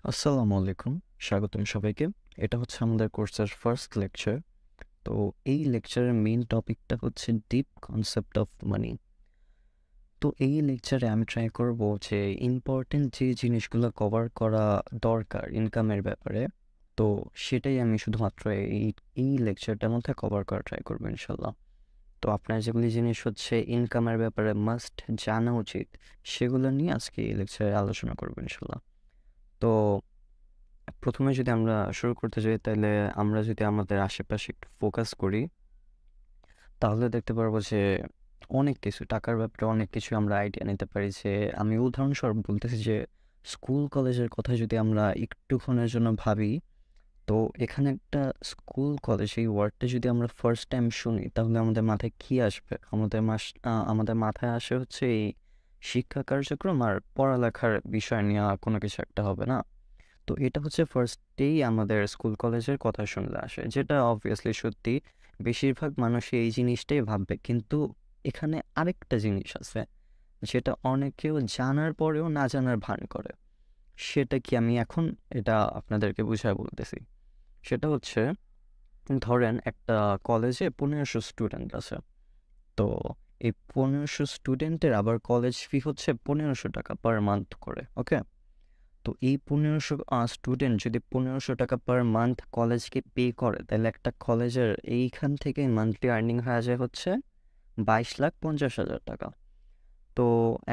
আসসালামু আলাইকুম। স্বাগতম সবাইকে। এটা হচ্ছে আমাদের কোর্সের ফার্স্ট লেকচার। তো এই লেকচারের মেইন টপিকটা হচ্ছে ডিপ কনসেপ্ট অফ মানি। তো এই লেকচারে আমি ট্রাই করব যে ইম্পর্টেন্ট যে জিনিসগুলো কভার করা দরকার ইনকামের ব্যাপারে, তো সেটাই আমি শুধুমাত্র এই লেকচারটার মধ্যে কভার করা ট্রাই করব ইনশাল্লাহ। তো আপনার যেগুলি জিনিস হচ্ছে ইনকামের ব্যাপারে মাস্ট জানা উচিত, সেগুলো নিয়ে আজকে এই লেকচারে আলোচনা করব ইনশাল্লাহ। তো প্রথমে যদি আমরা শুরু করতে যাই, তাহলে আমরা যদি আমাদের আশেপাশে একটু ফোকাস করি, তাহলে দেখতে পারবো যে অনেক কিছু টাকার ব্যাপারে অনেক কিছু আমরা আইডিয়া নিতে পারি। যে আমি উদাহরণস্বরূপ বলতেছি যে স্কুল কলেজের কথা যদি আমরা একটুক্ষণের জন্য ভাবি, তো এখানে একটা স্কুল কলেজ এই ওয়ার্ডটা যদি আমরা ফার্স্ট টাইম শুনি, তাহলে আমাদের মাথায় কি আসবে? আমাদের মাথায় আসে হচ্ছে এই শিক্ষা কার্যক্রম আর পড়ালেখার বিষয় নিয়ে কোনো কিছু একটা হবে না? তো এটা হচ্ছে ফার্স্টেই আমাদের স্কুল কলেজের কথা শুনলে আসে, যেটা অবভিয়াসলি সত্যি। বেশিরভাগ মানুষই এই জিনিসটাই ভাববে, কিন্তু এখানে আরেকটা জিনিস আছে যেটা অনেকেও জানার পরেও না জানার ভান করে। সেটা কি আমি এখন এটা আপনাদেরকে বুঝায় বলতেছি। সেটা হচ্ছে, ধরেন একটা কলেজে 1500 স্টুডেন্ট আছে। তো এই 1500 স্টুডেন্টের আবার কলেজ ফি হচ্ছে 1500 টাকা পার মান্থ করে, ওকে? তো এই 1500 স্টুডেন্ট যদি 1500 টাকা পার মান্থ কলেজকে পে করে, তাহলে একটা কলেজের এইখান থেকে মান্থলি আর্নিং হয়ে যায় হচ্ছে 22,50,000 টাকা। তো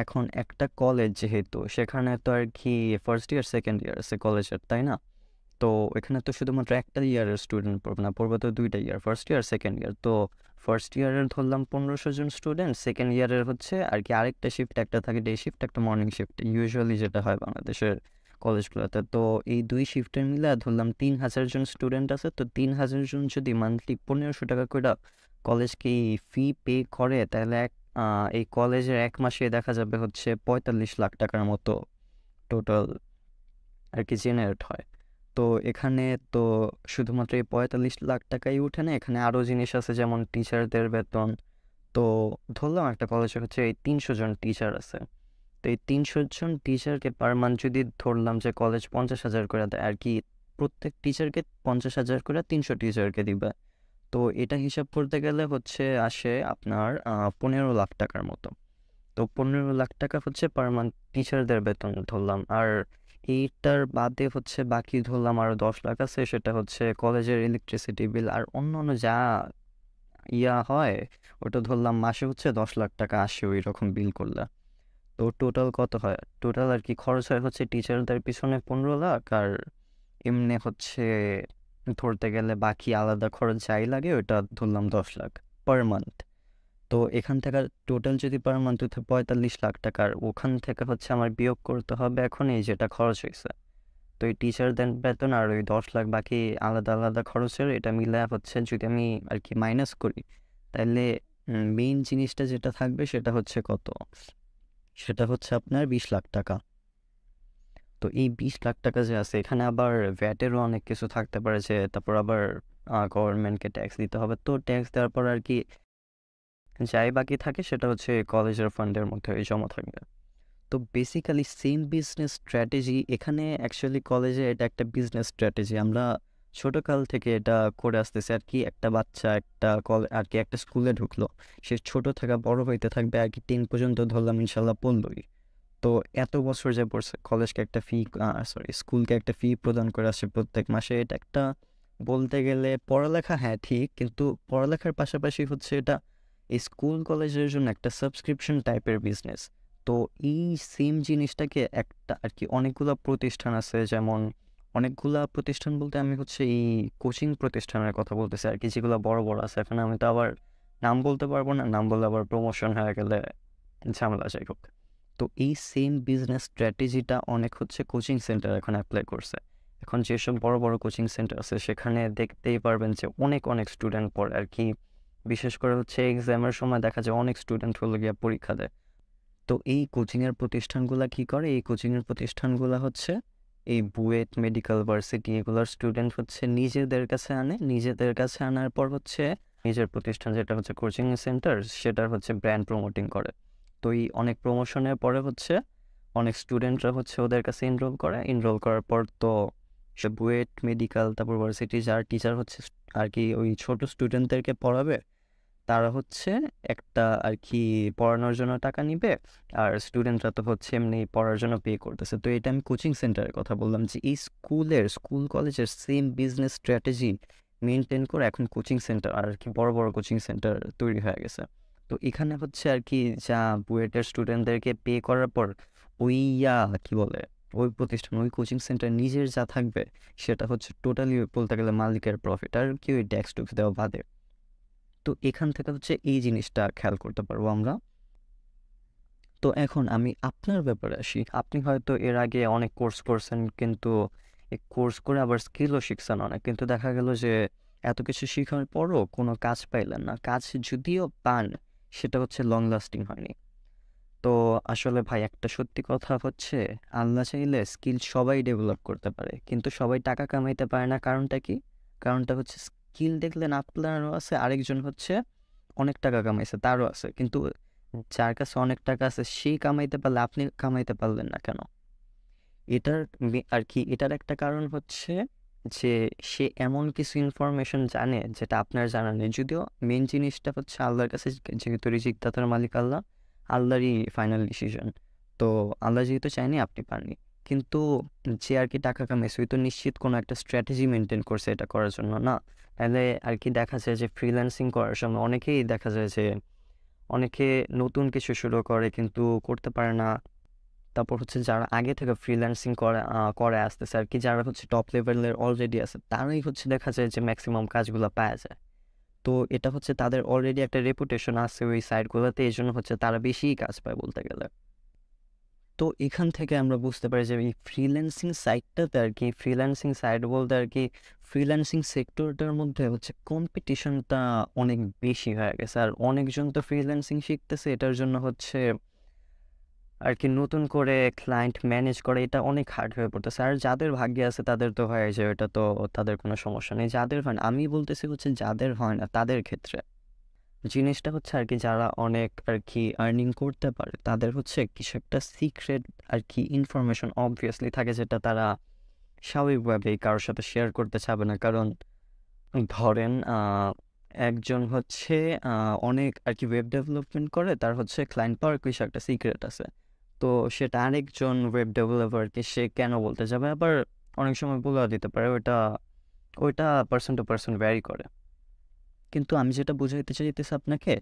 এখন একটা কলেজ যেহেতু, সেখানে তো আর কি ফার্স্ট ইয়ার সেকেন্ড ইয়ার আছে কলেজের, তাই না? তো এখানে তো শুধুমাত্র একটা ইয়ারের স্টুডেন্ট পড়বে না, পড়বে তো দুইটা ইয়ার, ফার্স্ট ইয়ার সেকেন্ড ইয়ার। তো ফার্স্ট ইয়ারের ধরলাম 1500 জন স্টুডেন্ট, সেকেন্ড ইয়ারের হচ্ছে আর কি আরেকটা শিফট, একটা থাকে ডে শিফট, একটা মর্নিং শিফট, ইউজুয়ালি যেটা হয় বাংলাদেশের কলেজগুলোতে। তো এই দুই শিফটের মিলে ধরলাম 3000 জন স্টুডেন্ট আছে। তো 3000 জন যদি মান্থলি 1500 টাকা করে কলেজকে ফি পে করে, তাহলে এই কলেজের এক মাসে দেখা যাবে হচ্ছে 45 লাখ টাকার মতো টোটাল আর কি জেনারেট হয়। তো এখানে তো শুধুমাত্র এই 45 লাখ টাকাই উঠে না, এখানে আরও জিনিস আছে, যেমন টিচারদের বেতন। তো ধরলাম একটা কলেজে হচ্ছে এই 300 জন টিচার আছে। তো এই 300 জন টিচারকে পার মান্থ যদি ধরলাম যে কলেজ 50,000 করে দেয় আর কি, প্রত্যেক টিচারকে 50,000 করে 300 টিচারকে দিবে। তো এটা হিসাব করতে গেলে হচ্ছে আসে আপনার 15 লাখ টাকার মতো। তো 15 লাখ টাকা হচ্ছে পার মান্থ টিচারদের বেতন ধরলাম। আর এইটার বাদে হচ্ছে বাকি ধরলাম আরও 10 লাখ আছে, সেটা হচ্ছে কলেজের ইলেকট্রিসিটি বিল আর অন্য অন্য যা হয়, ওটা ধরলাম মাসে হচ্ছে 10 লাখ টাকা আসে ওই রকম বিল করলে। তো টোটাল কত হয়? টোটাল আর কি খরচ হয় হচ্ছে টিচারদের পিছনে 15 লাখ, আর এমনি হচ্ছে ধরতে গেলে বাকি আলাদা খরচ যাই লাগে ওটা ধরলাম 10 লাখ পার মান্থ। তো এখান থেকে টোটাল যদি পার মান্থ 45 লাখ টাকার, ওখান থেকে হচ্ছে আমার বিয়োগ করতে হবে এখন এই যেটা খরচ হয়েছে। তো এই টিচারদের বেতন আর ওই 10 লাখ বাকি আলাদা আলাদা খরচের, এটা মিলে হচ্ছে যদি আমি আর কি মাইনাস করি, তাহলে মেইন জিনিসটা যেটা থাকবে সেটা হচ্ছে কত? সেটা হচ্ছে আপনার 20 লাখ টাকা। তো এই 20 লাখ টাকা যে আছে, এখানে আবার ভ্যাটেরও অনেক কিছু থাকতে পারে, যে তারপর আবার গভর্নমেন্টকে ট্যাক্স দিতে হবে। তো ট্যাক্স দেওয়ার পর আর কি যাই বাকি থাকে সেটা হচ্ছে কলেজের ফান্ডের মধ্যে জমা থাকবে। তো বেসিক্যালি সেম বিজনেস স্ট্র্যাটেজি এখানে, অ্যাকচুয়ালি কলেজে এটা একটা বিজনেস স্ট্র্যাটেজি। আমরা ছোটোকাল থেকে এটা করে আসতেছি আর কি। একটা বাচ্চা একটা আর কি একটা স্কুলে ঢুকলো, সে ছোট থাকা বড় হইতে থাকবে আর কি, 10 পর্যন্ত ধরলাম ইনশাল্লাহ পড়লই। তো এত বছর যে পড়ছে, কলেজকে একটা ফি, স্কুলকে একটা ফি প্রদান করে আসছে প্রত্যেক মাসে। এটা একটা বলতে গেলে পড়ালেখা, হ্যাঁ ঠিক, কিন্তু পড়ালেখার পাশাপাশি হচ্ছে এটা এই স্কুল কলেজের জন্য একটা সাবস্ক্রিপশন টাইপের বিজনেস। তো এই সেম জিনিসটাকে একটা আর কি অনেকগুলা প্রতিষ্ঠান আছে, যেমন অনেকগুলা প্রতিষ্ঠান বলতে আমি হচ্ছে এই কোচিং প্রতিষ্ঠানের কথা বলতেছি আর কি, যেগুলো বড় বড় আছে। এখন আমি তো আবার নাম বলতে পারবো না, নাম বললে আবার প্রমোশন হয়ে গেলে ঝামেলা, যাই হোক। তো এই সেম বিজনেস স্ট্র্যাটেজিটা অনেক হচ্ছে কোচিং সেন্টার এখন অ্যাপ্লাই করছে। এখন যেসব বড় বড় কোচিং সেন্টার আছে, সেখানে দেখতেই পারবেন যে অনেক অনেক স্টুডেন্ট পড়ে আর কি। বিশেষ করে হচ্ছে এক্সামের সময় দেখা যায় অনেক স্টুডেন্ট হলো গিয়ে পরীক্ষা দেয়। তো এই কোচিংয়ের প্রতিষ্ঠানগুলা কি করে? এই কোচিংয়ের প্রতিষ্ঠানগুলা হচ্ছে এই বুয়েট, মেডিকেল ভার্সিটি এগুলোর স্টুডেন্ট হচ্ছে নিজেদের কাছে আনে, নিজেদের কাছে আনার পর হচ্ছে নিজের প্রতিষ্ঠান যেটা হচ্ছে কোচিং সেন্টার, সেটার হচ্ছে ব্র্যান্ড প্রমোটিং করে। তো এই অনেক প্রমোশনের পরে হচ্ছে অনেক স্টুডেন্টরা হচ্ছে ওদের কাছে এনরোল করার পর তো সে বুয়েট মেডিকেল তারপর ভার্সিটি যার টিচার হচ্ছে আর কি ওই ছোট স্টুডেন্টদেরকে পড়াবে, তারা হচ্ছে একটা আর কি পড়ানোর জন্য টাকা নিবে, আর স্টুডেন্টরা তো হচ্ছে এমনি পড়ার জন্য পে করতেছে। তো এটা আমি কোচিং সেন্টারের কথা বললাম, যে এই স্কুল কলেজের সেম বিজনেস স্ট্র্যাটেজি মেনটেন করে এখন কোচিং সেন্টার আর কি বড় বড় কোচিং সেন্টার তৈরি হয়ে গেছে। তো এখানে হচ্ছে আর কি যা বুয়েটের স্টুডেন্টদেরকে পে করার পর ওই কি বলে ওই প্রতিষ্ঠান ওই কোচিং সেন্টার নিজের যা থাকবে সেটা হচ্ছে টোটালি বলতে গেলে মালিকের প্রফিট, আর কি ওই ট্যাক্স টুক্স দেওয়া বাদে। তো এখান থেকে হচ্ছে এই জিনিসটা খেয়াল করতে পারবো আমরা। তো এখন আমি আপনার ব্যাপারে আসি। আপনি হয়তো এর আগে অনেক কোর্স করছেন, কিন্তু এই কোর্স করে আবার স্কিলও শিখছেন অনেক, কিন্তু দেখা গেল যে এত কিছু শেখার পরও কোনো কাজ পাইলেন না। কাজ যদিও পান, সেটা হচ্ছে লং লাস্টিং হয়নি। তো আসলে ভাই একটা সত্যি কথা হচ্ছে, আল্লাহ চাইলে স্কিল সবাই ডেভেলপ করতে পারে, কিন্তু সবাই টাকা কামাইতে পারে না। কারণটা কি? কারণটা হচ্ছে স্কিল দেখলেন আপনারও আছে, আরেকজন হচ্ছে অনেক টাকা কামাইছে তারও আছে, কিন্তু যার কাছে অনেক টাকা আছে সেই কামাইতে পারলে আপনি কামাইতে পারলেন না কেন? এটার আর কি এটার একটা কারণ হচ্ছে যে সে এমন কিছু ইনফরমেশন জানে যেটা আপনার জানা নেই। যদিও মেন জিনিসটা হচ্ছে আল্লাহর কাছে, যেহেতু রিজিক দাতার মালিক আল্লাহ, আল্লাহরই ফাইনাল ডিসিশন। তো আল্লাহ যেহেতু চায়নি আপনি পাননি, কিন্তু যে আর কি টাকা কামাইছে ওই তো নিশ্চিত কোনো একটা স্ট্র্যাটেজি মেনটেন করছে এটা করার জন্য না। তাহলে আর কি দেখা যায় যে ফ্রিল্যান্সিং করার সময় অনেকেই দেখা যায় যে অনেকে নতুন কিছু শুরু করে কিন্তু করতে পারে না। তারপর হচ্ছে যারা আগে থেকে ফ্রিল্যান্সিং করে আসতেছে আর কি, যারা হচ্ছে টপ লেভেলের অলরেডি আছে, তারাই হচ্ছে দেখা যায় যে ম্যাক্সিমাম কাজগুলো পাওয়া যায়। তো এটা হচ্ছে তাদের অলরেডি একটা রেপুটেশন আছে ওই সাইটগুলোতে, এই জন্য হচ্ছে তারা বেশিই কাজ পায় বলতে গেলে। তো এখান থেকে আমরা বুঝতে পারি যে এই ফ্রিল্যান্সিং সাইটটাতে আর কি, ফ্রিল্যান্সিং সাইট বলতে আর কি ফ্রিল্যান্সিং সেক্টরটার মধ্যে হচ্ছে কম্পিটিশনটা অনেক বেশি হয়ে গেছে, আর অনেকজন তো ফ্রিল্যান্সিং শিখতেছে, এটার জন্য হচ্ছে আর কি নতুন করে ক্লায়েন্ট ম্যানেজ করে এটা অনেক হার্ড হয়ে পড়তেছে। আর যাদের ভাগ্যে আছে তাদের তো হয় যে এটা তো তাদের কোনো সমস্যা নেই, যাদের হয় না, আমি বলতেছি হচ্ছে যাদের হয় না তাদের ক্ষেত্রে জিনিসটা হচ্ছে আর কি যারা অনেক আর কি আর্নিং করতে পারে তাদের হচ্ছে কিছু একটা সিক্রেট আর কি ইনফরমেশন অবভিয়াসলি থাকে, যেটা তারা স্বাভাবিকভাবেই কারোর সাথে শেয়ার করতে চাবে না। কারণ ধরেন একজন হচ্ছে অনেক আর কি ওয়েব ডেভেলপমেন্ট করে, তার হচ্ছে ক্লায়েন্ট পাওয়ার কিছু একটা সিক্রেট আছে। তো সেটা আরেকজন ওয়েব ডেভেলপারকে সে কেন বলতে যাবে, আবার অনেক সময় বলেও দিতে পারে, ওইটা পার্সন টু পার্সন ভ্যারি করে। কিন্তু আমি যেটা বুঝাইতে চাইতেছি আপনাকে,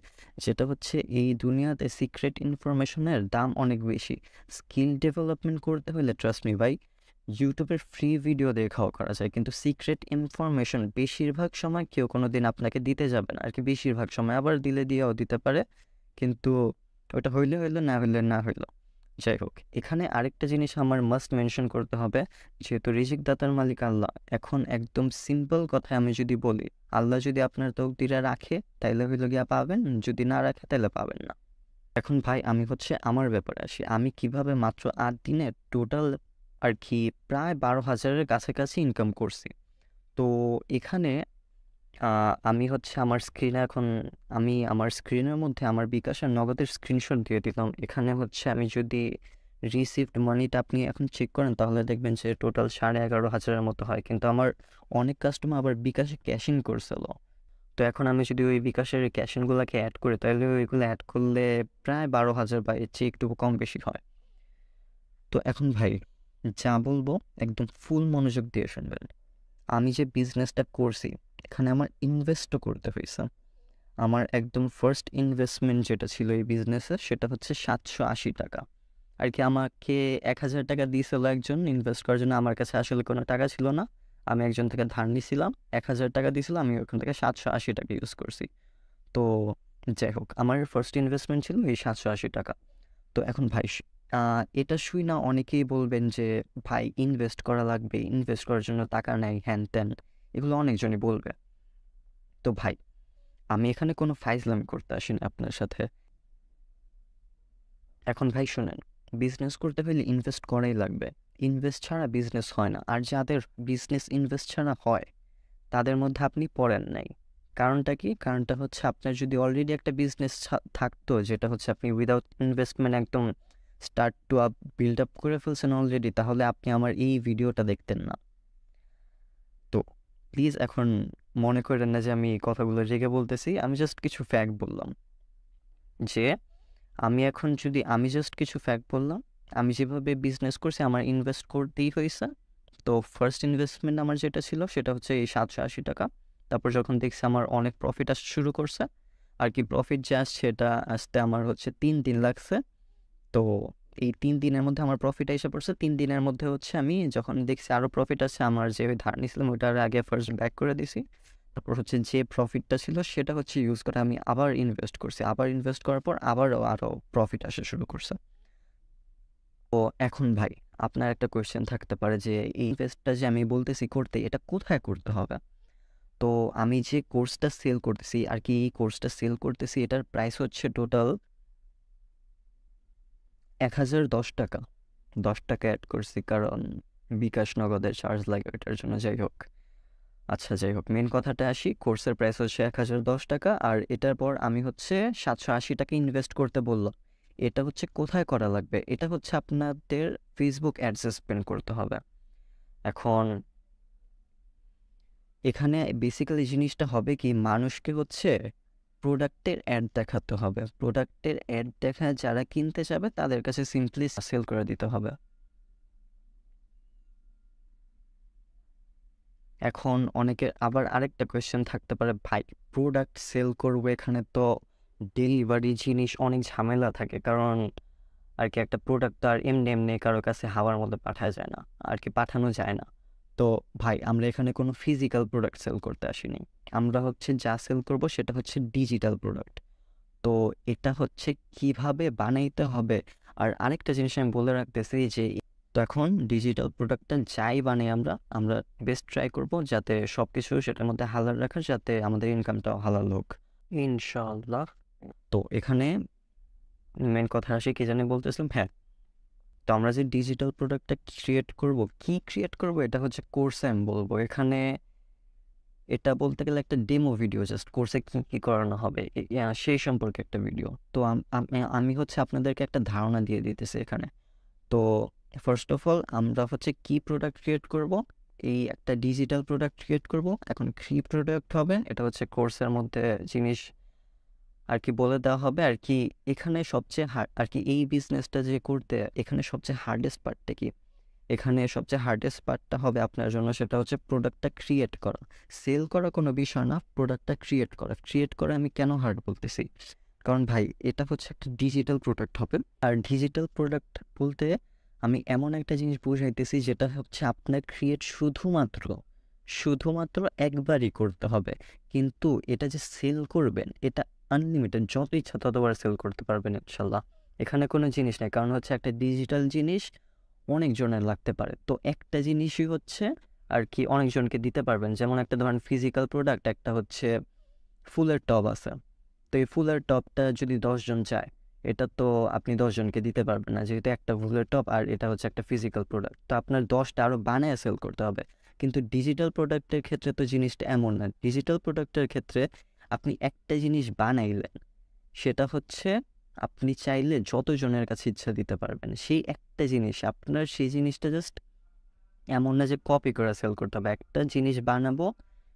যেটা হচ্ছে এই দুনিয়াতে সিক্রেট ইনফরমেশনের দাম অনেক বেশি। স্কিল ডেভেলপমেন্ট করতে হলে ট্রাস্ট মি ভাই, ইউটিউবের ফ্রি ভিডিও দেখাও করা যায়, কিন্তু সিক্রেট ইনফরমেশন বেশিরভাগ সময় কেউ কোনো দিন আপনাকে দিতে যাবে না আর কি, বেশিরভাগ সময়। আবার দিয়েও দিতে পারে, কিন্তু ওটা হইলে হইলো, না হইলে না হইলো। যাই হোক, এখানে আরেকটা জিনিস আমার মাস্ট মেনশন করতে হবে, যেহেতু রিজিক দাতার মালিক আল্লাহ। এখন একদম সিম্পল কথায় আমি যদি বলি, আল্লাহ যদি আপনার তকদিরে রাখে তাইলে হইলো গিয়া পাবেন, যদি না রাখে তাহলে পাবেন না। এখন ভাই আমি হচ্ছে আমার ব্যাপারে আসি, আমি কিভাবে মাত্র 8 দিনে টোটাল আর কি প্রায় 12,000-এর কাছাকাছি ইনকাম করছি। তো এখানে আমি হচ্ছে আমার স্ক্রিনে এখন আমি আমার স্ক্রিনের মধ্যে আমার বিকাশের নগদের স্ক্রিনশট দিয়ে দিলাম। এখানে হচ্ছে আমি যদি রিসিভড মানিটা আপনি এখন চেক করেন তাহলে দেখবেন যে টোটাল 11,500-এর মতো হয়, কিন্তু আমার অনেক কাস্টমার আবার বিকাশে ক্যাশ ইন করছিল। তো এখন আমি যদি ওই বিকাশের ক্যাশ ইনগুলোকে অ্যাড করি তাহলে ওইগুলো অ্যাড করলে প্রায় 12,000 বা এর চেয়ে একটু কম বেশি হয়। তো এখন ভাই যা বলবো একদম ফুল মনোযোগ দিয়ে শুনবেন। আমি যে বিজনেসটা করছি এখানে আমার ইনভেস্টও করতে হয়েছে। আমার একদম ফার্স্ট ইনভেস্টমেন্ট যেটা ছিল এই বিজনেসে সেটা হচ্ছে 780 টাকা আর কি। আমাকে 1,000 টাকা দিয়েছিল একজন ইনভেস্ট করার জন্য, আমার কাছে আসলে কোনো টাকা ছিল না, আমি একজন থেকে ধার নিয়েছিলাম, 1,000 টাকা দিয়েছিল, আমি ওখান থেকে 780 টাকা ইউজ করছি। তো যাই হোক, আমার ফার্স্ট ইনভেস্টমেন্ট ছিল এই 780 টাকা। তো এখন ভাই এটা শুই না অনেকেই বলবেন যে ভাই ইনভেস্ট করা লাগবে, ইনভেস্ট করার জন্য টাকা নেই, হ্যান ত্যান, এগুলো অনেকজনই বলবে। তো ভাই আমি এখানে কোনো ফাইজলামি করতে আসিনি আপনার সাথে। এখন ভাই শুনেন, বিজনেস করতে হলে ইনভেস্ট করাই লাগবে, ইনভেস্ট ছাড়া বিজনেস হয় না। আর যাদের বিজনেস ইনভেস্ট ছাড়া হয় তাদের মধ্যে আপনি পড়েন নাই। কারণটা কি? কারণটা হচ্ছে আপনার যদি অলরেডি একটা বিজনেস থাকতো যেটা হচ্ছে আপনি উইদাউট ইনভেস্টমেন্ট একদম start to up build up করে ফেলছেন অলরেডি, তাহলে আপনি আমার এই ভিডিওটা দেখতেন না। তো প্লিজ এখন মনে করেন না যে আমি কথাগুলো রেগে বলতেছি, আমি জাস্ট কিছু ফ্যাক্ট বললাম। যে আমি জাস্ট কিছু ফ্যাক্ট বললাম, আমি যেভাবে বিজনেস করছি আমার ইনভেস্ট করতেই হয়েছে। তো ফার্স্ট ইনভেস্টমেন্ট আমার যেটা ছিল সেটা হচ্ছে এই 780 টাকা। তারপর যখন দেখছি আমার অনেক প্রফিট আসতে শুরু করছে, আর কি প্রফিট যে আসছে এটা আসতে আমার হচ্ছে 3 দিন লাগছে। তো এই 3 দিনের মধ্যে আমার প্রফিট এসে পড়ছে। 3 দিনের মধ্যে হচ্ছে আমি যখন দেখছি আরও প্রফিট আছে, আমার যে ধার নিয়েছিলাম ওইটার আগে ফার্স্ট ব্যাক করে দিছি। তারপর হচ্ছে যে প্রফিটটা ছিল সেটা হচ্ছে ইউজ করে আমি আবার ইনভেস্ট করছি। আবার ইনভেস্ট করার পর আরও প্রফিট আসা শুরু করছে। তো এখন ভাই আপনার একটা কোয়েশ্চেন থাকতে পারে যে এই ইনভেস্টটা যে আমি বলতেছি করতে, এটা কোথায় করতে হবে? তো আমি যে কোর্সটা সেল করতেছি আর কি, এই কোর্সটা সেল করতেছি এটার প্রাইস হচ্ছে টোটাল 1010 টাকা। 10 টাকা অ্যাড করছি কারণ বিকাশ নগদের চার্জ লাগে ওইটার জন্য। যাই হোক, আচ্ছা যাই হোক, মেন কথাটা আসি। কোর্সের প্রাইস হচ্ছে 1010 টাকা, আর এটার পর আমি হচ্ছে 780 টাকা ইনভেস্ট করতে বললাম। এটা হচ্ছে কোথায় করা লাগবে? এটা হচ্ছে আপনাদের ফেসবুক অ্যাডসে স্পেন্ড করতে হবে। এখন এখানে বেসিক্যালি জিনিসটা হবে কি, মানুষকে হচ্ছে প্রোডাক্টের অ্যাড দেখাতে হবে। প্রোডাক্টের অ্যাড দেখা যারা কিনতে যাবে তাদের কাছে সিম্পলি সেল করে দিতে হবে। এখন অনেকের আবার আরেকটা কোয়েশ্চেন থাকতে পারে, ভাই প্রোডাক্ট সেল করবো এখানে তো ডেলিভারি জিনিস অনেক ঝামেলা থাকে, কারণ আর কি একটা প্রোডাক্ট তো আর এমনি এমনি কারো কাছে হাওয়ার মধ্যে পাঠানো যায় না, আর কি পাঠানো যায় না। তো ভাই আমরা এখানে কোনো ফিজিক্যাল প্রোডাক্ট সেল করতে আসিনি। আমরা হচ্ছে যা সেল করব সেটা হচ্ছে ডিজিটাল প্রোডাক্ট। তো এটা হচ্ছে কিভাবে বানাইতে হবে। আর আরেকটা জিনিস আমি বলে রাখতেছি যে তো এখন ডিজিটাল প্রোডাক্টটা যাই বানাই আমরা আমরা বেস্ট ট্রাই করব যাতে সব কিছু সেটার মধ্যে হালাল রাখার, যাতে আমাদের ইনকামটাও হালাল হোক ইনশাআল্লাহ। তো এখানে মেন কথা আসি, কি জানি বলতেছিলাম, হ্যাঁ। তো আমরা যে ডিজিটাল প্রোডাক্টটা ক্রিয়েট করব এটা হচ্ছে কোর্সে আমি বলবো। এখানে এটা বলতে গেলে একটা ডেমো ভিডিও, জাস্ট কোর্সে কী কী করানো হবে সেই সম্পর্কে একটা ভিডিও। তো আমি হচ্ছে আপনাদেরকে একটা ধারণা দিয়ে দিতেছি এখানে। তো ফার্স্ট অফ অল আমরা হচ্ছে কি প্রোডাক্ট ক্রিয়েট করব, এই একটা ডিজিটাল প্রোডাক্ট ক্রিয়েট করব। এখন কি প্রোডাক্ট হবে এটা হচ্ছে কোর্সের মধ্যে জিনিস আর কি বলে দেওয়া হবে আর কি। এখানে সবচেয়ে আর কি এই বিজনেসটা যে করতে এখানে সবচেয়ে হার্ডেস্ট পার্টটা কি, এখানে সবচেয়ে হার্ডেস্ট পার্টটা হবে আপনার জন্য, সেটা হচ্ছে প্রোডাক্টটা ক্রিয়েট করা। সেল করা কোনো বিষয় না, প্রোডাক্টটা ক্রিয়েট করা আমি কেন হার্ড বলতেছি, কারণ ভাই এটা হচ্ছে একটা ডিজিটাল প্রোডাক্ট হবে। আর ডিজিটাল প্রোডাক্ট বলতে আমি এমন একটা জিনিস বুঝাইতেছি যেটা হচ্ছে আপনার ক্রিয়েট শুধুমাত্র একবারই করতে হবে। কিন্তু এটা যে সেল করবেন এটা আনলিমিটেড, যত ইচ্ছা ততবার সেল করতে পারবেন ইনশাল্লাহ। এখানে কোনো জিনিস নেই, কারণ হচ্ছে একটা ডিজিটাল জিনিস অনেকজনের লাগতে পারে। তো একটা জিনিসই হচ্ছে আর কি অনেকজনকে দিতে পারবেন। যেমন একটা ধরেন ফিজিক্যাল প্রোডাক্ট, একটা হচ্ছে ফুলের টব আছে। তো এই ফুলের টবটা যদি 10 জন চায়, এটা তো আপনি 10 জনকে দিতে পারবেন না, যেহেতু একটা ফুলের টব আর এটা হচ্ছে একটা ফিজিক্যাল প্রোডাক্ট। তো আপনার 10টা আরও বানায় সেল করতে হবে। কিন্তু ডিজিটাল প্রোডাক্টের ক্ষেত্রে তো জিনিসটা এমন না। ডিজিটাল প্রোডাক্টের ক্ষেত্রে আপনি একটা জিনিস বানাইলেন, সেটা হচ্ছে আপনি চাইলে যতজনের কাছে ইচ্ছা দিতে পারবেন সেই একটা জিনিস। আপনার সেই জিনিসটা জাস্ট এমন না যে কপি করে সেল করতে হবে। একটা জিনিস বানাবো,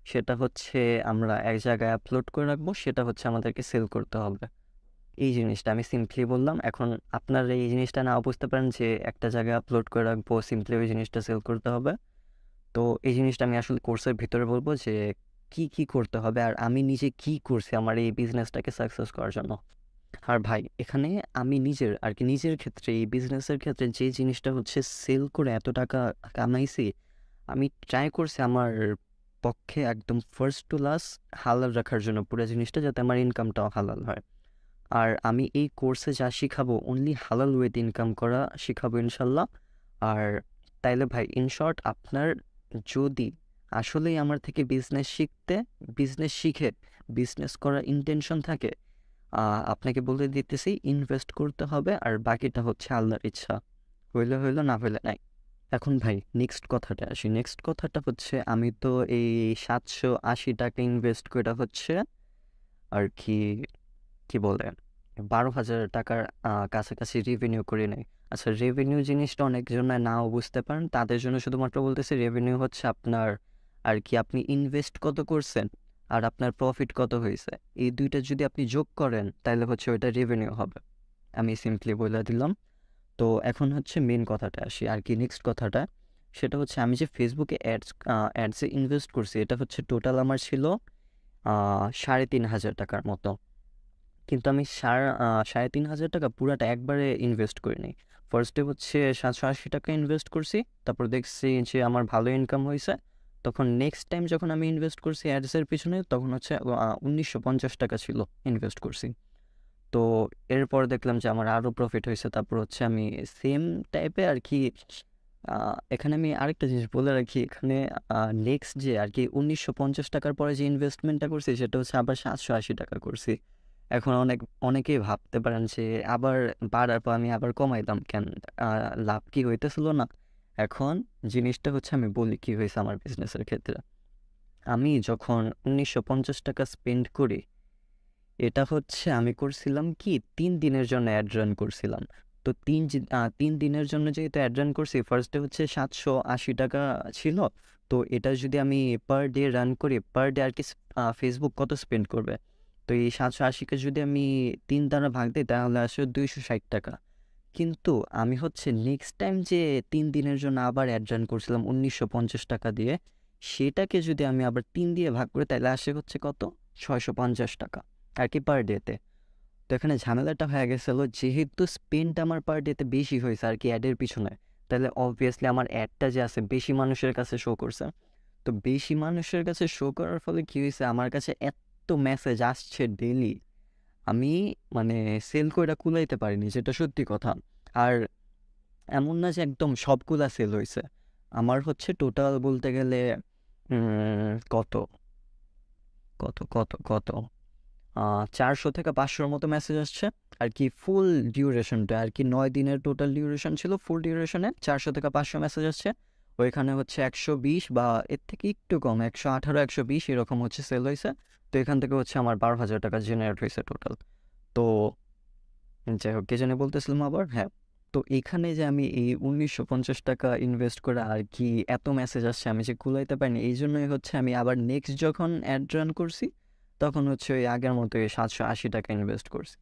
সেটা হচ্ছে আমরা এক জায়গায় আপলোড করে রাখবো, সেটা হচ্ছে আমাদেরকে সেল করতে হবে। এই জিনিসটা আমি সিম্পলি বললাম। এখন আপনারা এই জিনিসটা না বুঝতে পারেন যে একটা জায়গায় আপলোড করে রাখবো, সিম্পলি ওই জিনিসটা সেল করতে হবে। তো এই জিনিসটা আমি আসলে কোর্সের ভিতরে বলবো যে কি কি করতে হবে, আর আমি নিজে কি করছি আমার এই বিজনেসটাকে সাকসেস করার জন্য। আর ভাই এখানে আমি নিজের ক্ষেত্রে এই বিজনেসের ক্ষেত্রে যে জিনিসটা হচ্ছে সেল করে এত টাকা কামাইছি, আমি ট্রাই করছি আমার পক্ষে একদম ফার্স্ট টু লাস্ট হালাল রাখার জন্য পুরো জিনিসটা, যাতে আমার ইনকামটাও হালাল হয়। আর আমি এই কোর্সে যা শিখাবো অনলি হালাল ওয়েতে ইনকাম করা শিখাবো ইনশাল্লাহ। আর তাইলে ভাই ইন শর্ট, আপনার যদি আসলেই আমার থেকে বিজনেস শিখে বিজনেস করার ইন্টেনশন থাকে, আপনাকে বলে দিতেছি ইনভেস্ট করতে হবে, আর বাকিটা হচ্ছে আল্লাহর ইচ্ছা, হইলে হইলো, না হইলে নাই। এখন ভাই নেক্সট কথাটা আসি। নেক্সট কথাটা হচ্ছে আমি তো এই 780 টাকা ইনভেস্ট করে হচ্ছে আর কি কি বলে 12,000 টাকার কাছাকাছি রেভিনিউ করে নেই। আচ্ছা, রেভিনিউ জিনিসটা অনেকজনে নাও বুঝতে পারেন, তাদের জন্য শুধুমাত্র বলতেছি রেভিনিউ হচ্ছে আপনার আর কি আপনি ইনভেস্ট কত করছেন আর আপনার প্রফিট কত হয়েছে, এই দুইটা যদি আপনি যোগ করেন তাহলে হচ্ছে ওইটা রেভিনিউ হবে। আমি সিম্পলি বলে দিলাম। তো এখন হচ্ছে মেন কথাটা আসি আর কি, নেক্সট কথাটা সেটা হচ্ছে আমি যে ফেসবুকে অ্যাডসে ইনভেস্ট করছি, এটা হচ্ছে টোটাল আমার ছিল 3,500 টাকার মতো। কিন্তু আমি 3,500 টাকা পুরাটা একবারে ইনভেস্ট করিনি। ফার্স্টে হচ্ছে 780 টাকা ইনভেস্ট করছি, তারপর দেখছি যে আমার ভালো ইনকাম হয়েছে। তখন নেক্সট টাইম যখন আমি ইনভেস্ট করছি অ্যাডসের পিছনে, তখন হচ্ছে 1,950 টাকা ছিল ইনভেস্ট করছি। তো এরপর দেখলাম যে আমার আরও প্রফিট হয়েছে। তারপর হচ্ছে আমি সেম টাইপে আর কি এখানে আমি আরেকটা জিনিস বলে রাখি, এখানে নেক্সট যে আর কি 1,950 টাকার পরে যে ইনভেস্টমেন্টটা করছি সেটা হচ্ছে আবার 780 টাকা করছি। এখন অনেকেই ভাবতে পারেন যে আবার বাড়ার পর আমি আবার কমাইলাম কেন, লাভ কি হইতেছিল না? এখন জিনিসটা হচ্ছে আমি বলি কি হয়েছে আমার বিজনেসের ক্ষেত্রে। আমি যখন 1,950 টাকা স্পেন্ড করি, এটা হচ্ছে আমি করছিলাম কি 3 দিনের জন্য অ্যাড রান করছিলাম। তো 3 দিনের জন্য যেহেতু অ্যাড রান করছি, ফার্স্টে হচ্ছে 780 টাকা ছিল। তো এটা যদি আমি পার ডে রান করি, পার ডে আর কি ফেসবুক কত স্পেন্ড করবে? তো এই 780কে যদি আমি 3 দ্বারা ভাগ দিই তাহলে আসে 260 টাকা। কিন্তু আমি হচ্ছে নেক্সট টাইম যে 3 দিনের জন্য আবার অ্যাড রান করছিলাম 1,950 টাকা দিয়ে, সেটাকে যদি আমি আবার 3 দিয়ে ভাগ করি তাহলে আসে হচ্ছে কত? 650 টাকা আর কি পার ডেতে। তো এখানে ঝামেলাটা হয়ে গেছিলো, যেহেতু স্পেন্ড আমার পার ডেতে বেশি হয়েছে আর কি অ্যাডের পিছনে, তাহলে অবভিয়াসলি আমার অ্যাডটা যে আছে বেশি মানুষের কাছে শো করছে। তো বেশি মানুষের কাছে শো করার ফলে কী হয়েছে, আমার কাছে এত মেসেজ আসছে ডেইলি, আমি মানে সেল কইরা কুলাইতে পারিনি, যেটা সত্যি কথা। আর এমন না যে একদম সবগুলা সেল হয়েছে, আমার হচ্ছে টোটাল বলতে গেলে কত কত কত কত 400 থেকে 500-র মতো মেসেজ আসছে আর কি। ফুল ডিউরেশনটা আর কি 9 দিনের টোটাল ডিউরেশন ছিল, ফুল ডিউরেশনে 400 থেকে 500 মেসেজ আসছে। ওইখানে হচ্ছে 120 বা এর থেকে একটু কম 118 120 এরকম হচ্ছে সেল হয়েছে। তো এখান থেকে হচ্ছে আমার 12,000 টাকা জেনারেট হয়েছে টোটাল। তো যাই হোক, কে জানি বলতেছিলাম আবার, হ্যাঁ। তো এখানে যে আমি এই 1,950 টাকা ইনভেস্ট করে আর কি এত মেসেজ আসছে আমি যে কুলাইতে পারিনি, এই জন্যই হচ্ছে আমি আবার নেক্সট যখন অ্যাড রান করছি তখন হচ্ছে ওই আগের মতো 780 টাকা ইনভেস্ট করছি।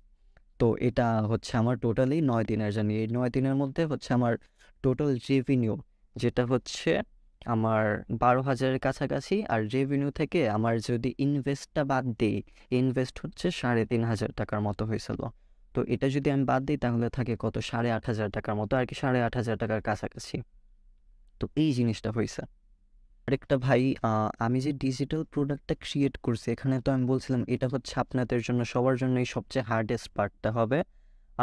তো এটা হচ্ছে আমার টোটালি 9 দিনের জার্নি। এই 9 দিনের মধ্যে হচ্ছে আমার টোটাল রেভিনিউ যেটা হচ্ছে আমার 12,000-এর কাছাকাছি। আর রেভিনিউ থেকে আমার যদি ইনভেস্টটা বাদ দিই, ইনভেস্ট হচ্ছে 3,500 টাকার মতো হয়েছিল। তো এটা যদি আমি বাদ দিই তাহলে থাকে কত, 8,500 টাকার মতো আর কি, 8,500 টাকার কাছাকাছি। তো এই জিনিসটা হয়েছে। আরেকটা ভাই, আমি যে ডিজিটাল প্রোডাক্টটা ক্রিয়েট করছি, এখানে তো আমি বলছিলাম এটা হচ্ছে আপনাদের জন্য সবার জন্যই সবচেয়ে হার্ডেস্ট পার্টটা হবে।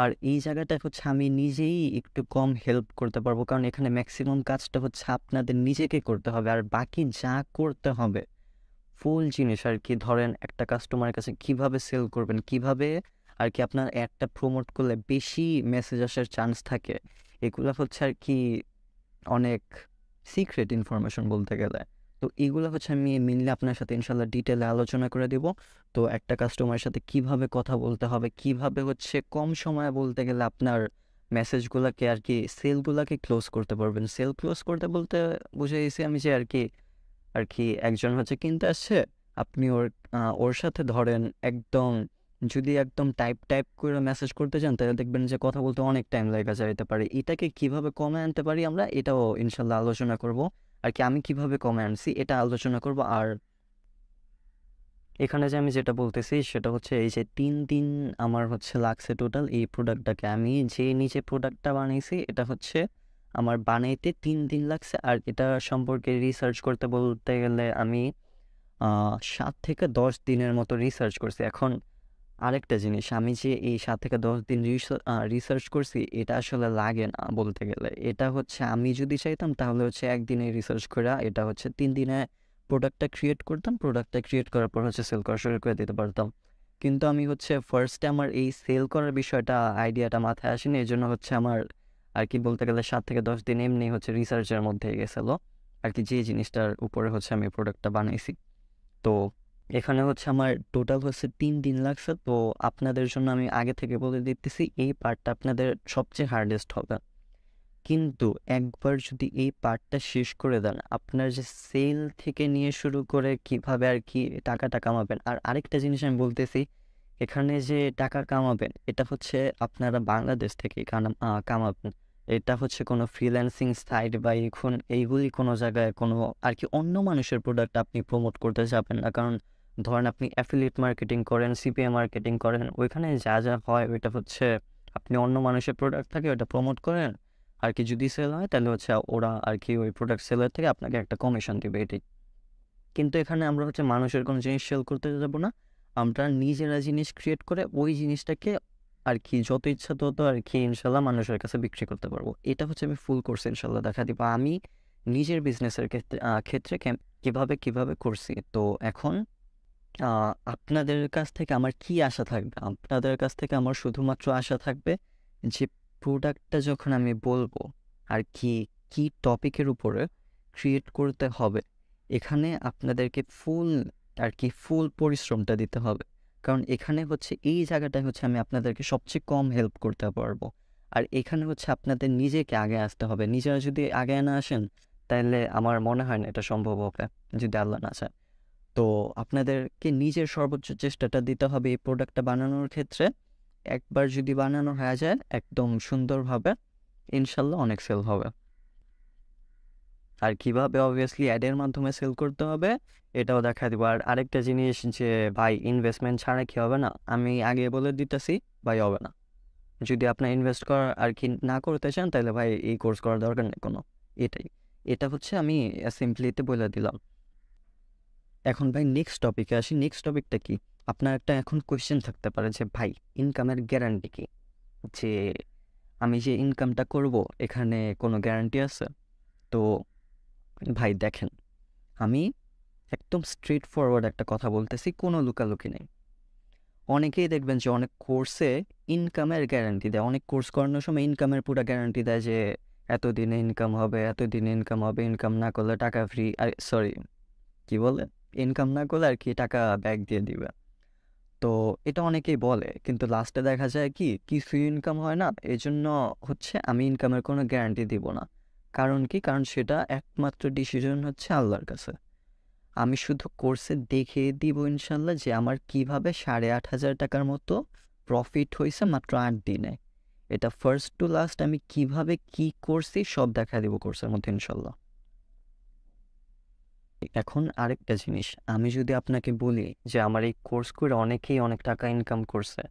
আর এই জায়গাটা হচ্ছে আমি নিজেই একটু কম হেল্প করতে পারবো, কারণ এখানে ম্যাক্সিমাম কাজটা হচ্ছে আপনাদের নিজেকে করতে হবে। আর বাকি যা করতে হবে ফুল জিনিস আর কি, ধরেন একটা কাস্টমারের কাছে কিভাবে সেল করবেন, কিভাবে আর কি আপনার অ্যাডটা প্রমোট করলে বেশি মেসেজ আসার চান্স থাকে, এগুলো হচ্ছে আর কি অনেক সিক্রেট ইনফরমেশন বলতে গেলে। তো এগুলো হচ্ছে আমি মেনলি আপনার সাথে ইনশাল্লাহ ডিটেলে আলোচনা করে দেব। তো একটা কাস্টমারের সাথে কিভাবে কথা বলতে হবে, কিভাবে হচ্ছে কম সময়ে বলতে গেলে আপনার মেসেজগুলোকে আর কি সেলগুলোকে ক্লোজ করতে পারবেন। সেল ক্লোজ করতে বলতে বুঝাইছি আমি যে আর কি একজন হচ্ছে কিনতে আসছে, আপনি ওর সাথে ধরেন একদম যদি একদম টাইপ করে মেসেজ করতে চান তাহলে দেখবেন যে কথা বলতে অনেক টাইম লেগে যাইতে পারে। এটাকে কিভাবে কমে আনতে পারি আমরা, এটাও ইনশাল্লাহ আলোচনা করব। আর কি আমি কিভাবে কমে আনছি এটা আলোচনা করব। আর এখানে যে আমি যেটা বলতেছি সেটা হচ্ছে এই যে 3 দিন আমার হচ্ছে লাগছে টোটাল এই প্রোডাক্টটাকে, আমি যে নিজে প্রোডাক্টটা বানাইছি এটা হচ্ছে আমার বানাইতে 3 দিন লাগছে। আর এটা সম্পর্কে রিসার্চ করতে বলতে গেলে আমি 7 থেকে 10 দিনের মতো রিসার্চ করছি। এখন আরেকটা জিনিস, আমি যে এই 7 থেকে 10 দিন রিসার্চ করছি এটা আসলে লাগে না বলতে গেলে। এটা হচ্ছে আমি যদি চাইতাম তাহলে হচ্ছে একদিনে রিসার্চ করে এটা হচ্ছে 3 দিনে প্রোডাক্টটা ক্রিয়েট করতাম, প্রোডাক্টটা ক্রিয়েট করার পর হচ্ছে সেল করা শুরু করে দিতে পারতাম। কিন্তু আমি হচ্ছে ফার্স্টে আমার এই সেল করার বিষয়টা আইডিয়াটা মাথায় আসেনি, এই জন্য হচ্ছে আমার আর কি বলতে গেলে 7 থেকে 10 দিন এমনি হচ্ছে রিসার্চের মধ্যে গেছিলো আর কি, যে জিনিসটার উপরে হচ্ছে আমি প্রোডাক্টটা বানাইছি। তো এখানে হচ্ছে আমার টোটাল হচ্ছে 3 দিন লাগছে। তো আপনাদের জন্য আমি আগে থেকে বলে দিতেছি এই পার্টটা আপনাদের সবচেয়ে হার্ডেস্ট হবে। কিন্তু একবার যদি এই পার্টটা শেষ করে দেন, আপনার যে সেল থেকে নিয়ে শুরু করে কিভাবে আর কি টাকাটা কামাবেন। আর আরেকটা জিনিস আমি বলতেছি, এখানে যে টাকা কামাবেন এটা হচ্ছে আপনারা বাংলাদেশ থেকেই কামাবেন। এটা হচ্ছে কোনো ফ্রিল্যান্সিং সাইট বা এখন এইগুলি কোনো জায়গায় কোনো আর কি অন্য মানুষের প্রোডাক্ট আপনি প্রমোট করতে যাবেন না। কারণ ধরেন আপনি অ্যাফিলিয়েট মার্কেটিং করেন, সিপিএ মার্কেটিং করেন, ওইখানে যা যা হয় ওইটা হচ্ছে আপনি অন্য মানুষের প্রোডাক্ট থাকে ওটা প্রমোট করেন আর কি। যদি সেল হয় তাহলে হচ্ছে ওরা আর কি ওই প্রোডাক্ট সেলের থেকে আপনাকে একটা কমিশন দিবে এটাই। কিন্তু এখানে আমরা হচ্ছে মানুষের কোনো জিনিস সেল করতে যাব না, আমরা নিজেরা জিনিস ক্রিয়েট করে ওই জিনিসটাকে আর কি যত ইচ্ছা তত আর কি ইনশাল্লাহ মানুষের কাছে বিক্রি করতে পারবো। এটা হচ্ছে আমি ফুল কোর্স ইনশাল্লাহ দেখা দিব আমি নিজের বিজনেসের ক্ষেত্রে কিভাবে করছি। তো এখন আপনাদের কাছ থেকে আমার কি আশা থাকবে? আপনাদের কাছ থেকে আমার শুধুমাত্র আশা থাকবে যে প্রোডাক্টটা যখন আমি বলবো আর কি, কি টপিকের উপরে ক্রিয়েট করতে হবে, এখানে আপনাদেরকে ফুল পরিশ্রমটা দিতে হবে। কারণ এখানে হচ্ছে এই জায়গাটায় হচ্ছে আমি আপনাদেরকে সবচেয়ে কম হেল্প করতে পারবো। আর এখানে হচ্ছে আপনাদের নিজেকে আগে আসতে হবে। নিজেরা যদি আগে না আসেন তাহলে আমার মনে হয় না এটা সম্ভব হবে, যদি আল্লাহ না চায়। তো আপনাদেরকে নিজের সর্বোচ্চ চেষ্টাটা দিতে হবে এই প্রোডাক্টটা বানানোর ক্ষেত্রে। একবার যদি বানানো হয়ে যায় একদম সুন্দরভাবে, ইনশাল্লাহ অনেক সেল হবে। আর কিভাবে অবভিয়াসলি অ্যাডের মাধ্যমে সেল করতে হবে এটাও দেখা দিব। আর আরেকটা জিনিস যে ভাই ইনভেস্টমেন্ট ছাড়া কি হবে না, আমি আগে বলে দিতেছি ভাই হবে না। যদি আপনার ইনভেস্ট করা আর কি না করতে চান তাহলে ভাই এই কোর্স করার দরকার নেই কোনো। এটাই, এটা হচ্ছে আমি সিম্পলিতে বলে দিলাম। এখন ভাই নেক্সট টপিকে আসি। নেক্সট টপিকটা কি? আপনার একটা এখন কোয়েশ্চেন থাকতে পারে যে ভাই ইনকামের গ্যারান্টি কি? যে আমি যে ইনকামটা করব এখানে কোনো গ্যারান্টি আছে? তো ভাই দেখেন, আমি একদম স্ট্রেট ফরওয়ার্ড একটা কথা বলতেছি, কোনো লুকালুকি নেই। অনেকেই দেখবেন যে অনেক কোর্সে ইনকামের গ্যারান্টি দেয়, অনেক কোর্স করানোর সময় ইনকামের পুরো গ্যারান্টি দেয় যে এতদিনে ইনকাম হবে, এতদিনে ইনকাম হবে, ইনকাম না করলে টাকা ফ্রি, আর সরি কি বলে, ইনকাম না করলে আর কি টাকা ব্যাক দিয়ে দিবে। তো এটা অনেকেই বলে, কিন্তু লাস্টে দেখা যায় কি কিছু ইনকাম হয় না। এই জন্য হচ্ছে আমি ইনকামের কোনো গ্যারান্টি দিব না। কারণ কি? কারণ সেটা একমাত্র ডিসিশন হচ্ছে আল্লাহর কাছে। আমি শুধু কোর্সে দেখিয়ে দিব ইনশাল্লাহ যে আমার কিভাবে 8,500 টাকার মতো প্রফিট হয়েছে মাত্র 8 দিনে। এটা ফার্স্ট টু লাস্ট আমি কিভাবে কি করছি সব দেখা দিব কোর্সের মধ্যে ইনশাল্লাহ। এখন আরেকটা জিনিস, আমি যদি আপনাকে বলি যে আমার এই কোর্স করে অনেকেই অনেক টাকা ইনকাম করছে,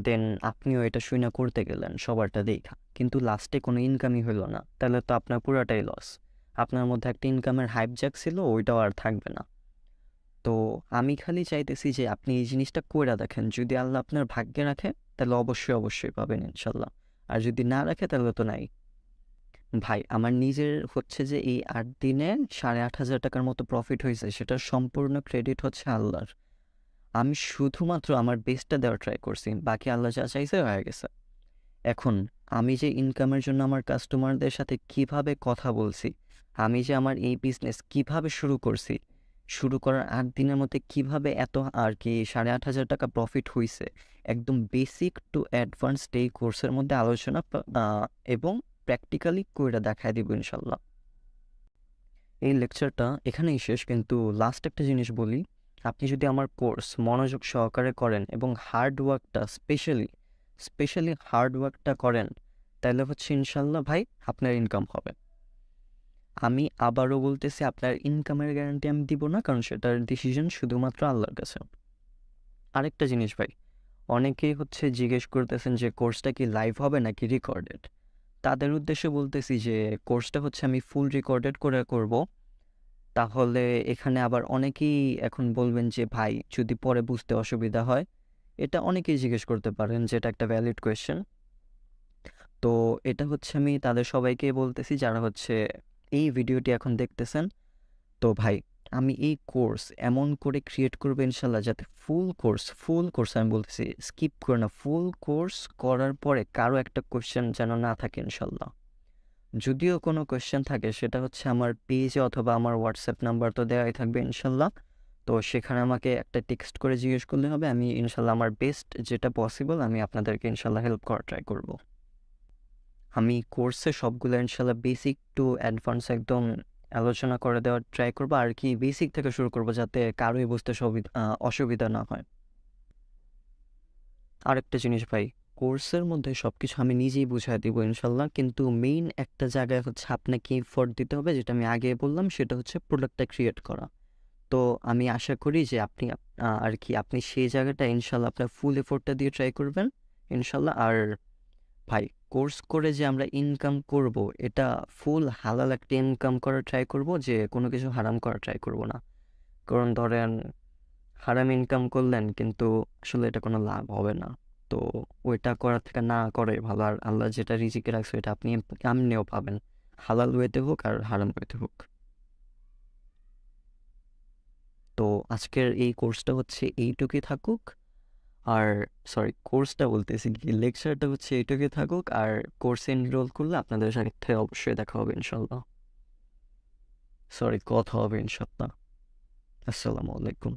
দেন আপনিও এটা শুনে করতে গেলেন সবারটা দেখা, কিন্তু লাস্টে কোনো ইনকামই হলো না, তাহলে তো আপনার পুরাটাই লস। আপনার মধ্যে একটা ইনকামের হাইপ জাগছিল, ওইটাও আর থাকবে না। তো আমি খালি চাইতেছি যে আপনি এই জিনিসটা কইরা দেখেন, যদি আল্লাহ আপনার ভাগ্যে রাখে তাহলে অবশ্যই পাবেন ইনশাল্লাহ। আর যদি না রাখে তাহলে তো নাই। ভাই আমার নিজের হচ্ছে যে এই 8 দিনে 8,500 টাকার মতো প্রফিট হয়েছে, সেটার সম্পূর্ণ ক্রেডিট হচ্ছে আল্লাহর। আমি শুধুমাত্র আমার বেস্টটা দেওয়ার ট্রাই করছি, বাকি আল্লাহ যা চাইছে হয়ে গেছে। এখন আমি যে ইনকামের জন্য আমার কাস্টমারদের সাথে কিভাবে কথা বলছি, আমি যে আমার এই বিজনেস কিভাবে শুরু করছি, শুরু করার 8 দিনের মধ্যে কিভাবে এত আর কি 8,500 টাকা প্রফিট হয়েছে, একদম বেসিক টু অ্যাডভান্স এই কোর্সের মধ্যে আলোচনা এবং প্র্যাকটিক্যালি কইরা দেখায় দিব ইনশাল্লাহ। এই লেকচারটা এখানেই শেষ, কিন্তু লাস্ট একটা জিনিস বলি, আপনি যদি আমার কোর্স মনোযোগ সহকারে করেন এবং হার্ড ওয়ার্কটা স্পেশালি হার্ড ওয়ার্কটা করেন, তাহলে হচ্ছে ইনশাল্লাহ ভাই আপনার ইনকাম হবে। আমি আবারও বলতেছি আপনার ইনকামের গ্যারান্টি আমি দিব না, কারণ সেটার ডিসিশন শুধুমাত্র আল্লাহর কাছে। আরেকটা জিনিস ভাই, অনেকেই হচ্ছে জিজ্ঞেস করতেছেন যে কোর্সটা কি লাইভ হবে নাকি রেকর্ডেড। তাদের উদ্দেশ্যে বলতেছি যে কোর্সটা হচ্ছে আমি ফুল রেকর্ডেড করে করব। তাহলে এখানে আবার অনেকেই এখন বলবেন যে ভাই যদি পরে বুঝতে অসুবিধা হয়, এটা অনেকেই জিজ্ঞেস করতে পারেন, যেটা একটা ভ্যালিড কোয়েশ্চেন। তো এটা হচ্ছে আমি তাদের সবাইকে বলতেছি যারা হচ্ছে এই ভিডিওটি এখন দেখতেছেন। তো ভাই আমি এই কোর্স এমন করে ক্রিয়েট করবো ইনশাল্লাহ যাতে ফুল কোর্স আমি বলতেছি স্কিপ করে না, ফুল কোর্স করার পরে কারো একটা কোয়েশ্চেন যেন না থাকে ইনশাল্লাহ। যদিও কোনো কোয়েশ্চেন থাকে সেটা হচ্ছে আমার পেজে অথবা আমার হোয়াটসঅ্যাপ নাম্বার তো দেওয়াই থাকবে ইনশাল্লাহ। তো সেখানে আমাকে একটা টেক্সট করে জিজ্ঞেস করলে হবে, আমি ইনশাল্লাহ আমার বেস্ট যেটা পসিবল আমি আপনাদেরকে ইনশাল্লাহ হেল্প করার ট্রাই করব। আমি কোর্সে সবগুলো ইনশাল্লাহ বেসিক টু অ্যাডভান্স একদম আলোচনা করে দেওয়ার ট্রাই করবো, আর কি বেসিক থেকে শুরু করবো যাতে কারোই বুঝতে অসুবিধা না হয়। আরেকটা জিনিস ভাই, কোর্সের মধ্যে সব কিছু আমি নিজেই বুঝাই দিব ইনশাল্লাহ, কিন্তু মেইন একটা জায়গায় হচ্ছে আপনাকে এফোর্ট দিতে হবে, যেটা আমি আগে বললাম, সেটা হচ্ছে প্রোডাক্টটা ক্রিয়েট করা। তো আমি আশা করি যে আপনি আর কি আপনি সেই জায়গাটা ইনশাল্লাহ আপনার ফুল এফোর্টটা দিয়ে ট্রাই করবেন ইনশাল্লাহ। আর ভাই, কোর্স করে যে আমরা ইনকাম করব, এটা ফুল হালাল একটা ইনকাম করার ট্রাই করব, যে কোনো কিছু হারাম করার ট্রাই করব না। কারণ ধরেন হারাম ইনকাম করলেন কিন্তু আসলে এটা কোনো লাভ হবে না। তো ওইটা করার থেকে না করে ভালো। আর আল্লাহ যেটা রিজিকে রাখছে এটা আপনি এমনিও পাবেন, হালাল ওয়েতে হোক আর হারাম ওয়েতে হোক। তো আজকের এই কোর্সটা হচ্ছে এইটুকুই থাকুক। আর সরি, কোর্সটা বলতেছি কি, লেকচারটা হচ্ছে এইটুকুই থাকুক। আর কোর্সে এনরোল করলে আপনাদের সাথে অবশ্যই দেখা হবে ইনশাল্লাহ। সরি, কথা হবে ইনশাল্লাহ। আসসালামু আলাইকুম।